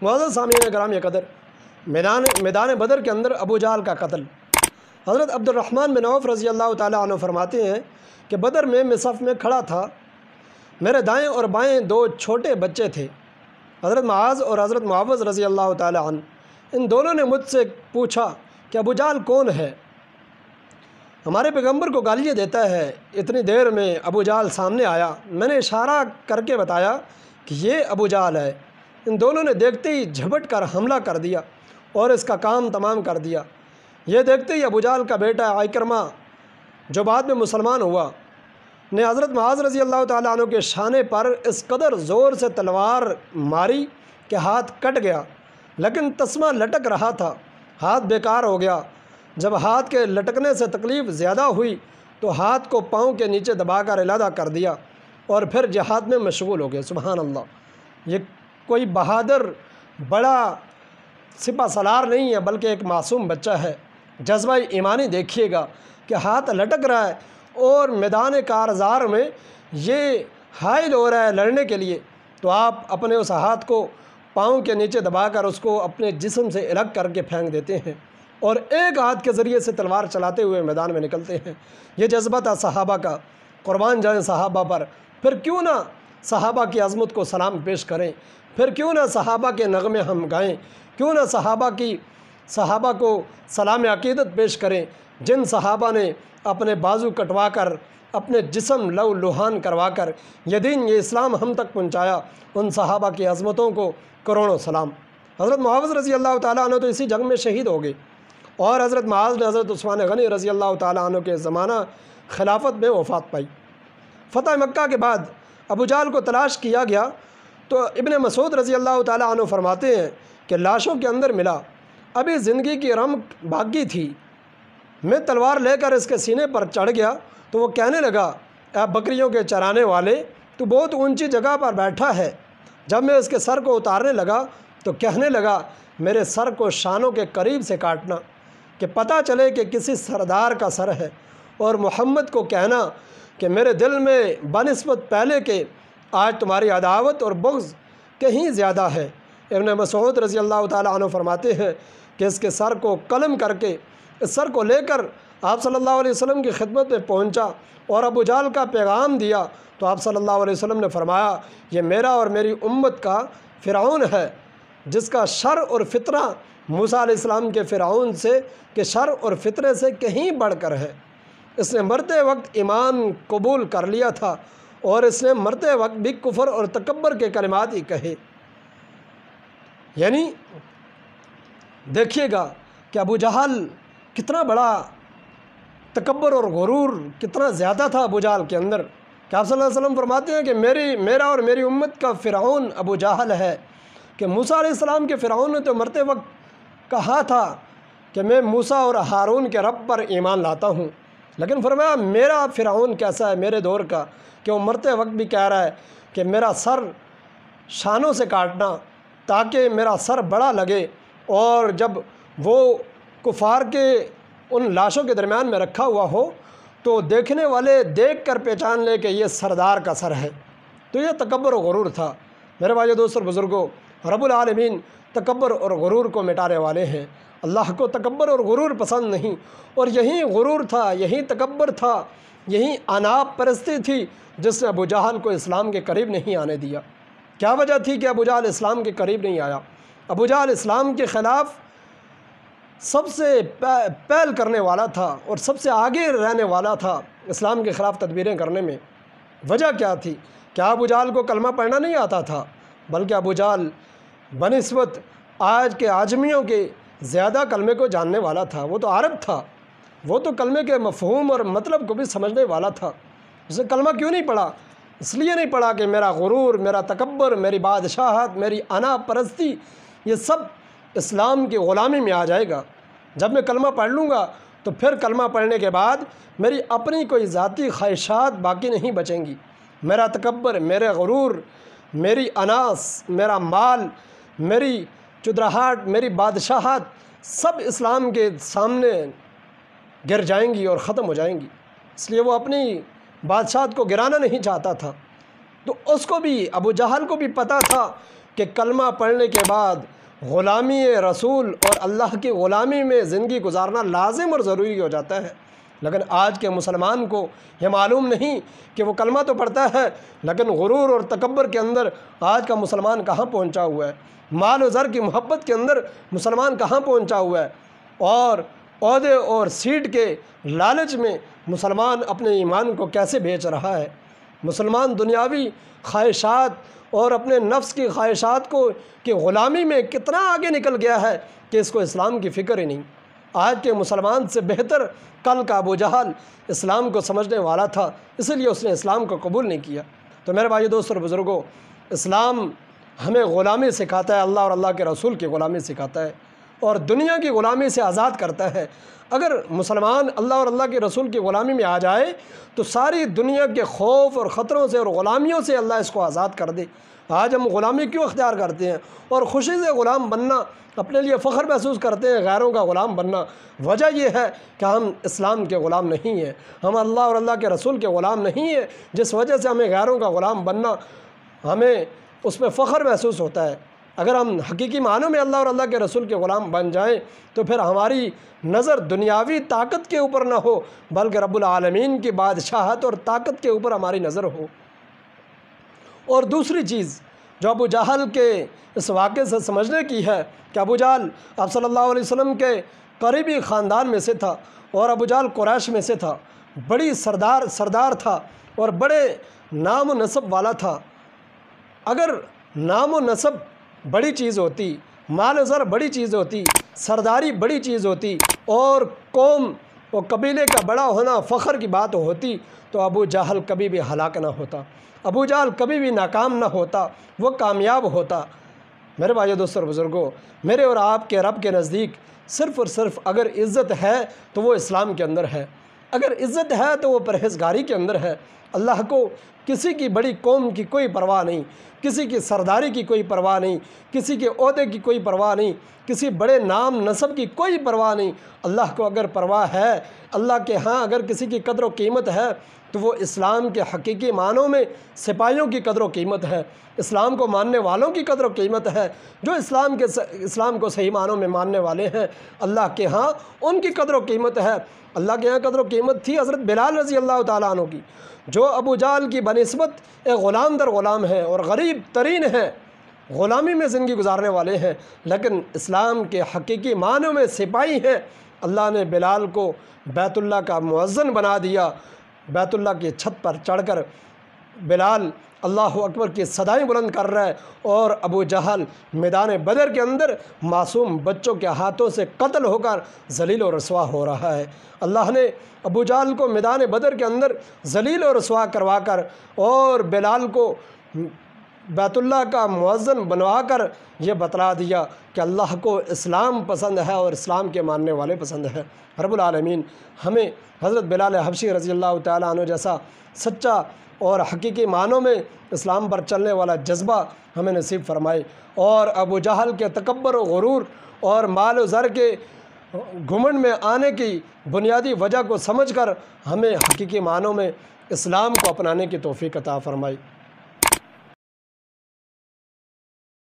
معزز سامعین کرام قدر، میدان بدر کے اندر ابو جہل کا قتل۔ حضرت عبد الرحمن بن عوف رضی اللہ تعالیٰ عنہ فرماتے ہیں کہ بدر میں صف میں کھڑا تھا، میرے دائیں اور بائیں دو چھوٹے بچے تھے، حضرت معاذ اور حضرت معوذ رضی اللہ تعالیٰ عنہ۔ ان دونوں نے مجھ سے پوچھا کہ ابو جہل کون ہے؟ ہمارے پیغمبر کو گالیاں دیتا ہے۔ اتنی دیر میں ابو جہل سامنے آیا، میں نے اشارہ کر کے بتایا کہ یہ ابو جہل ہے۔ ان دونوں نے دیکھتے ہی جھپٹ کر حملہ کر دیا اور اس کا کام تمام کر دیا۔ یہ دیکھتے ہی ابو جہل کا بیٹا عکرمہ، جو بعد میں مسلمان ہوا، نے حضرت معاذ رضی اللہ تعالیٰ عنہ کے شانے پر اس قدر زور سے تلوار ماری کہ ہاتھ کٹ گیا، لیکن تسمہ لٹک رہا تھا، ہاتھ بیکار ہو گیا۔ جب ہاتھ کے لٹکنے سے تکلیف زیادہ ہوئی تو ہاتھ کو پاؤں کے نیچے دبا کر علیحدہ کر دیا اور پھر جہاد میں مشغول ہو گئے۔ سبحان اللہ! یہ کوئی بہادر بڑا سپہ سالار نہیں ہے، بلکہ ایک معصوم بچہ ہے۔ جذبہ ایمانی دیکھیے گا کہ ہاتھ لٹک رہا ہے اور میدان کارزار میں یہ حائل ہو رہا ہے لڑنے کے لیے، تو آپ اپنے اس ہاتھ کو پاؤں کے نیچے دبا کر اس کو اپنے جسم سے الگ کر کے پھینک دیتے ہیں اور ایک ہاتھ کے ذریعے سے تلوار چلاتے ہوئے میدان میں نکلتے ہیں۔ یہ جذبہ تھا صحابہ کا۔ قربان جائیں صحابہ پر۔ پھر کیوں نہ صحابہ کی عظمت کو سلام پیش کریں، پھر کیوں نہ صحابہ کے نغمے ہم گائیں، کیوں نہ صحابہ کو سلام عقیدت پیش کریں، جن صحابہ نے اپنے بازو کٹوا کر، اپنے جسم لو لوہان کروا کر یہ دین، یہ اسلام ہم تک پہنچایا۔ ان صحابہ کی عظمتوں کو کروڑوں سلام۔ حضرت معاذ رضی اللہ تعالیٰ عنہ تو اسی جنگ میں شہید ہو گئے، اور حضرت معاذ نے حضرت عثمان غنی رضی اللہ تعالیٰ عنہ کے زمانہ خلافت میں وفات پائی۔ فتح مکہ کے بعد ابو جہل کو تلاش کیا گیا تو ابن مسعود رضی اللہ تعالیٰ عنہ فرماتے ہیں کہ لاشوں کے اندر ملا، ابھی زندگی کی رمق باقی تھی۔ میں تلوار لے کر اس کے سینے پر چڑھ گیا تو وہ کہنے لگا، اے بکریوں کے چرانے والے، تو بہت اونچی جگہ پر بیٹھا ہے۔ جب میں اس کے سر کو اتارنے لگا تو کہنے لگا، میرے سر کو شانوں کے قریب سے کاٹنا کہ پتہ چلے کہ کسی سردار کا سر ہے، اور محمد کو کہنا کہ میرے دل میں بنسبت پہلے کے آج تمہاری عداوت اور بغض کہیں زیادہ ہے۔ ابن مسعود رضی اللہ تعالیٰ عنہ فرماتے ہیں کہ اس کے سر کو قلم کر کے، اس سر کو لے کر آپ صلی اللہ علیہ وسلم کی خدمت میں پہنچا اور ابو جہل کا پیغام دیا تو آپ صلی اللہ علیہ وسلم نے فرمایا، یہ میرا اور میری امت کا فرعون ہے، جس کا شر اور فتنہ موسیٰ علیہ السلام کے فرعون سے کہ شر اور فتنے سے کہیں بڑھ کر ہے۔ اس نے مرتے وقت ایمان قبول کر لیا تھا اور اس نے مرتے وقت بھی کفر اور تکبر کے کلمات ہی کہے۔ یعنی دیکھیے گا کہ ابو جہل کتنا بڑا تکبر اور غرور کتنا زیادہ تھا ابو جہل کے اندر، کہ آپ صلی اللہ علیہ وسلم فرماتے ہیں کہ میرا اور میری امت کا فرعون ابو جہل ہے، کہ موسیٰ علیہ السلام کے فرعون نے تو مرتے وقت کہا تھا کہ میں موسیٰ اور ہارون کے رب پر ایمان لاتا ہوں، لیکن فرمایا میرا فرعون کیسا ہے میرے دور کا، کہ وہ مرتے وقت بھی کہہ رہا ہے کہ میرا سر شانوں سے کاٹنا تاکہ میرا سر بڑا لگے، اور جب وہ کفار کے ان لاشوں کے درمیان میں رکھا ہوا ہو تو دیکھنے والے دیکھ کر پہچان لے کہ یہ سردار کا سر ہے۔ تو یہ تکبر و غرور تھا۔ میرے بھائیو، دوستو اور بزرگوں، رب العالمین تکبر اور غرور کو مٹانے والے ہیں۔ اللہ کو تکبر اور غرور پسند نہیں، اور یہی غرور تھا، یہی تکبر تھا، یہی اناپ پرستی تھی جس نے ابو جہل کو اسلام کے قریب نہیں آنے دیا۔ کیا وجہ تھی کہ ابو جہل اسلام کے قریب نہیں آیا؟ ابو جہل اسلام کے خلاف سب سے پہل کرنے والا تھا اور سب سے آگے رہنے والا تھا اسلام کے خلاف تدبیریں کرنے میں۔ وجہ کیا تھی؟ کیا ابو جہل کو کلمہ پڑھنا نہیں آتا تھا؟ بلکہ ابو جہل بنسبت آج کے عجمیوں کے زیادہ کلمے کو جاننے والا تھا۔ وہ تو عرب تھا، وہ تو کلمے کے مفہوم اور مطلب کو بھی سمجھنے والا تھا۔ اس نے کلمہ کیوں نہیں پڑھا؟ اس لیے نہیں پڑھا کہ میرا غرور، میرا تکبر، میری بادشاہت، میری انا پرستی، یہ سب اسلام کی غلامی میں آ جائے گا۔ جب میں کلمہ پڑھ لوں گا تو پھر کلمہ پڑھنے کے بعد میری اپنی کوئی ذاتی خواہشات باقی نہیں بچیں گی۔ میرا تکبر، میرے غرور، میری اناس، میرا مال، میری چدراہٹ، میری بادشاہت سب اسلام کے سامنے گر جائیں گی اور ختم ہو جائیں گی۔ اس لیے وہ اپنی بادشاہت کو گرانا نہیں چاہتا تھا۔ تو اس کو بھی، ابو جہل کو بھی پتہ تھا کہ کلمہ پڑھنے کے بعد غلامی رسول اور اللہ کی غلامی میں زندگی گزارنا لازم اور ضروری ہو جاتا ہے۔ لیکن آج کے مسلمان کو یہ معلوم نہیں کہ وہ کلمہ تو پڑھتا ہے، لیکن غرور اور تکبر کے اندر آج کا مسلمان کہاں پہنچا ہوا ہے، مال و زر کی محبت کے اندر مسلمان کہاں پہنچا ہوا ہے، اور عہدے اور سیٹ کے لالچ میں مسلمان اپنے ایمان کو کیسے بیچ رہا ہے۔ مسلمان دنیاوی خواہشات اور اپنے نفس کی خواہشات کی غلامی میں کتنا آگے نکل گیا ہے کہ اس کو اسلام کی فکر ہی نہیں۔ آج کے مسلمان سے بہتر کل کا ابو جہل اسلام کو سمجھنے والا تھا، اسی لیے اس نے اسلام کو قبول نہیں کیا۔ تو میرے بھائی دوست اور بزرگوں، اسلام ہمیں غلامی سکھاتا ہے، اللہ اور اللہ کے رسول کی غلامی سکھاتا ہے اور دنیا کی غلامی سے آزاد کرتا ہے۔ اگر مسلمان اللہ اور اللہ کے رسول کی غلامی میں آ جائے تو ساری دنیا کے خوف اور خطروں سے اور غلامیوں سے اللہ اس کو آزاد کر دے۔ آج ہم غلامی کیوں اختیار کرتے ہیں اور خوشی سے غلام بننا، اپنے لیے فخر محسوس کرتے ہیں غیروں کا غلام بننا؟ وجہ یہ ہے کہ ہم اسلام کے غلام نہیں ہیں، ہم اللہ اور اللہ کے رسول کے غلام نہیں ہیں، جس وجہ سے ہمیں غیروں کا غلام بننا، ہمیں اس میں فخر محسوس ہوتا ہے۔ اگر ہم حقیقی معنوں میں اللہ اور اللہ کے رسول کے غلام بن جائیں تو پھر ہماری نظر دنیاوی طاقت کے اوپر نہ ہو بلکہ رب العالمین کی بادشاہت اور طاقت کے اوپر ہماری نظر ہو۔ اور دوسری چیز جو ابو جہل کے اس واقعے سے سمجھنے کی ہے کہ ابو جہل آپ صلی اللہ علیہ وسلم کے قریبی خاندان میں سے تھا اور ابو جہل قریش میں سے تھا، بڑی سردار تھا اور بڑے نام و نسب والا تھا۔ اگر نام و نسب بڑی چیز ہوتی، مال و زر بڑی چیز ہوتی، سرداری بڑی چیز ہوتی اور قوم اور قبیلے کا بڑا ہونا فخر کی بات ہوتی تو ابو جہل کبھی بھی ہلاک نہ ہوتا، ابو جہل کبھی بھی ناکام نہ ہوتا، وہ کامیاب ہوتا۔ میرے بھائیو دوستو اور بزرگوں، میرے اور آپ کے رب کے نزدیک صرف اور صرف اگر عزت ہے تو وہ اسلام کے اندر ہے، اگر عزت ہے تو وہ پرہیزگاری کے اندر ہے۔ اللہ کو کسی کی بڑی قوم کی کوئی پرواہ نہیں، کسی کی سرداری کی کوئی پرواہ نہیں، کسی کے عہدے کی کوئی پرواہ نہیں، کسی بڑے نام نسب کی کوئی پرواہ نہیں۔ اللہ کو اگر پرواہ ہے، اللہ کے ہاں اگر کسی کی قدر و قیمت ہے تو وہ اسلام کے حقیقی معنوں میں سپاہیوں کی قدر و قیمت ہے، اسلام کو ماننے والوں کی قدر و قیمت ہے، جو اسلام کو صحیح معنوں میں ماننے والے ہیں، اللہ کے ہاں ان کی قدر و قیمت ہے۔ اللہ کے ہاں قدر و قیمت تھی حضرت بلال رضی اللہ تعالیٰ عنہ کی، جو ابو جہل کی بنسبت ایک غلام در غلام ہیں اور غریب ترین ہیں، غلامی میں زندگی گزارنے والے ہیں، لیکن اسلام کے حقیقی معنوں میں سپاہی ہیں۔ اللہ نے بلال کو بیت اللہ کا مؤذن بنا دیا، بیت اللہ کی چھت پر چڑھ کر بلال اللہ اکبر کی صدائیں بلند کر رہا ہے اور ابو جہل میدان بدر کے اندر معصوم بچوں کے ہاتھوں سے قتل ہو کر ذلیل و رسوا ہو رہا ہے۔ اللہ نے ابو جہل کو میدان بدر کے اندر ذلیل و رسوا کروا کر اور بلال کو بیت اللہ کا مؤذن بنوا کر یہ بتلا دیا کہ اللہ کو اسلام پسند ہے اور اسلام کے ماننے والے پسند ہیں۔ رب العالمین ہمیں حضرت بلال حبشی رضی اللہ تعالیٰ عنہ جیسا سچا اور حقیقی معنوں میں اسلام پر چلنے والا جذبہ ہمیں نصیب فرمائے، اور ابو جہل کے تکبر و غرور اور مال و زر کے گھمنڈ میں آنے کی بنیادی وجہ کو سمجھ کر ہمیں حقیقی معنوں میں اسلام کو اپنانے کی توفیق عطا فرمائے۔